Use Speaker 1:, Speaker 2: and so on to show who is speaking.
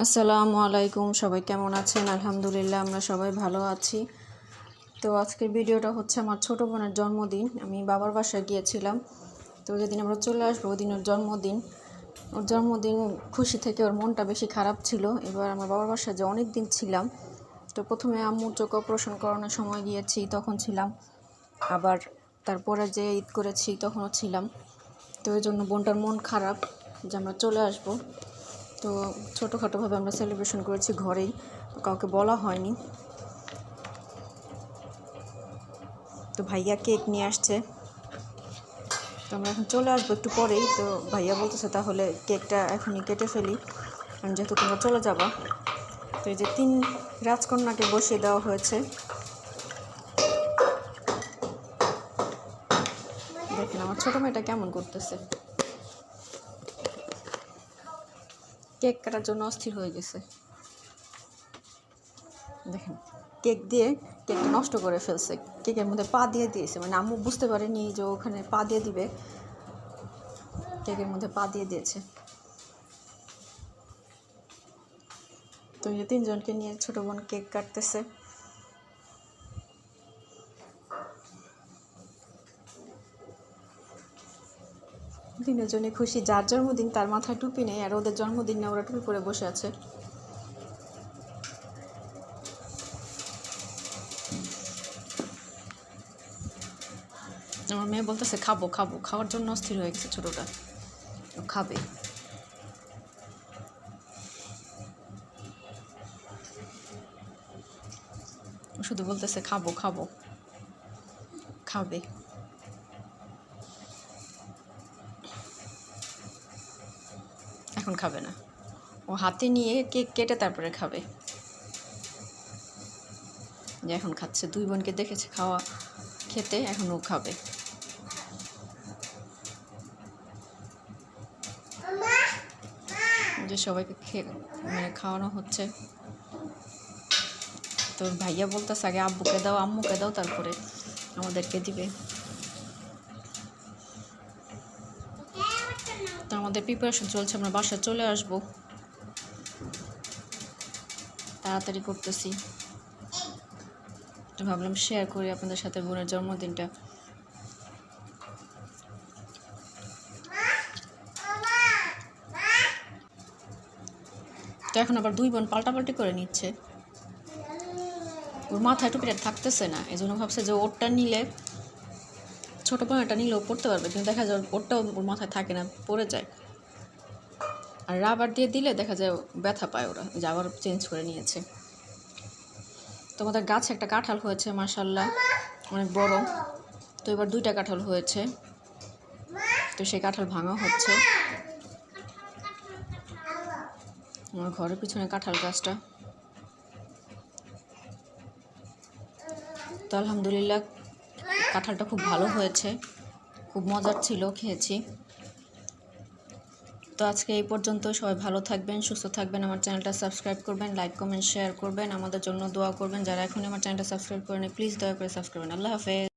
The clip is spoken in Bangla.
Speaker 1: আসসালামু আলাইকুম, সবাই কেমন আছেন? আলহামদুলিল্লাহ আমরা সবাই ভালো আছি। তো আজকের ভিডিওটা হচ্ছে আমার ছোটো বোনের জন্মদিন। আমি বাবার বাসায় গিয়েছিলাম। তো যেদিন আমরা চলে আসবো ওই দিন ওর জন্মদিন খুশি থেকে ওর মনটা বেশি খারাপ ছিল। এবার আমার বাবার বাসায় যে অনেক দিন ছিলাম, তো প্রথমে আম্মুর চোখ অপারেশন করানোর সময় গিয়েছি, তখন ছিলাম। আবার তারপরে যে ঈদ করেছি তখনও ছিলাম। তো ওই জন্য বোনটার মন খারাপ যে আমরা চলে আসবো। তো ছোটোখাটোভাবে আমরা সেলিব্রেশন করেছি ঘরেই, কাউকে বলা হয়নি। তো ভাইয়া কেক নিয়ে আসছে, তো আমরা এখন চলে আসবো একটু পরেই। তো ভাইয়া বলতেছে তাহলে কেকটা এখনই কেটে ফেলি, যেহেতু তোমরা চলে যাবা। তো এই যে 3 রাজকন্যাকে বসিয়ে দেওয়া হয়েছে। দেখেন আমার ছোটো মেয়েটা কেমন করতেছে, কেক কাটার জন্য অস্থির হয়ে গেছে। দেখেন কেকটা নষ্ট করে ফেলছে, কেকের মধ্যে পা দিয়ে দিয়েছে। মানে আম্মু বুঝতে পারেনি যে ওখানে পা দিয়ে দিবে, কেকের মধ্যে পা দিয়ে দিয়েছে। তো এই 3 জনকে নিয়ে ছোটো বোন কেক কাটতেছে। তিনজনে খুশি, যার জন্মদিন তার মাথায় টুপি নেই, আর ওদের জন্মদিন না ওরা টুপি পরে বসে আছে। আমার মেয়ে বলতেছে খাবো খাবো, খাওয়ার জন্য অস্থির হয়ে গেছে ছোটোটা, খাবে। শুধু বলতেছে খাবো খাবো, খাবে। এখন খাবে না, ও হাতে নিয়ে কেক কেটে তারপরে খাবে। যে এখন খাচ্ছে, 2 বোনকে দেখেছে খেতে, এখন ও খাবে। যে সবাইকে খাওয়ানো হচ্ছে। তো ভাইয়া বলতেছে আগে আব্বুকে দাও আম্মুকে দাও, তারপরে আমাদেরকে দিবে। তো আমাদের প্রিপারেশন চলছে, আমরা বাসায় চলে আসবো, তাড়াতাড়ি করতেছি। তো ভাবলাম শেয়ার করি আপনাদের সাথে বোনের জন্মদিনটা। তো এখন আবার 2 বোন পাল্টাপাল্টি করে নিচ্ছে। ওর মাথায় টুপিটা থাকতেছে না, এই জন্য ভাবছে যে ওরটা নিলে, ছোটো বোনটা নিলেও পড়তে পারবে, কিন্তু দেখা যায় ওরটাও ওর মাথায় থাকে না, পড়ে যায়। আর রাবার দিয়ে দিলে দেখা যায় ব্যথা পায় ওরা, যে আবার চেঞ্জ করে নিয়েছে। তোমাদের গাছে একটা কাঁঠাল হয়েছে মাশাআল্লাহ, অনেক বড়। তো এবার 2টা কাঁঠাল হয়েছে, তো সেই কাঁঠাল ভাঙা হচ্ছে। আমার ঘরের পিছনে কাঁঠাল গাছটা। তো আলহামদুলিল্লাহ কাঁঠালটা খুব ভালো হয়েছে, খুব মজার ছিল, খেয়েছি। তো আজকে এই পর্যন্ত, সবাই ভালো থাকবেন, সুস্থ থাকবেন। আমার চ্যানেলটা সাবস্ক্রাইব করবেন, লাইক কমেন্ট শেয়ার করবেন, আমাদের জন্য দোয়া করবেন। যারা এখনই আমার চ্যানেলটা সাবস্ক্রাইব করেনি প্লিজ দয়া করে সাবস্ক্রাইব করবেন। আল্লাহ হাফেজ।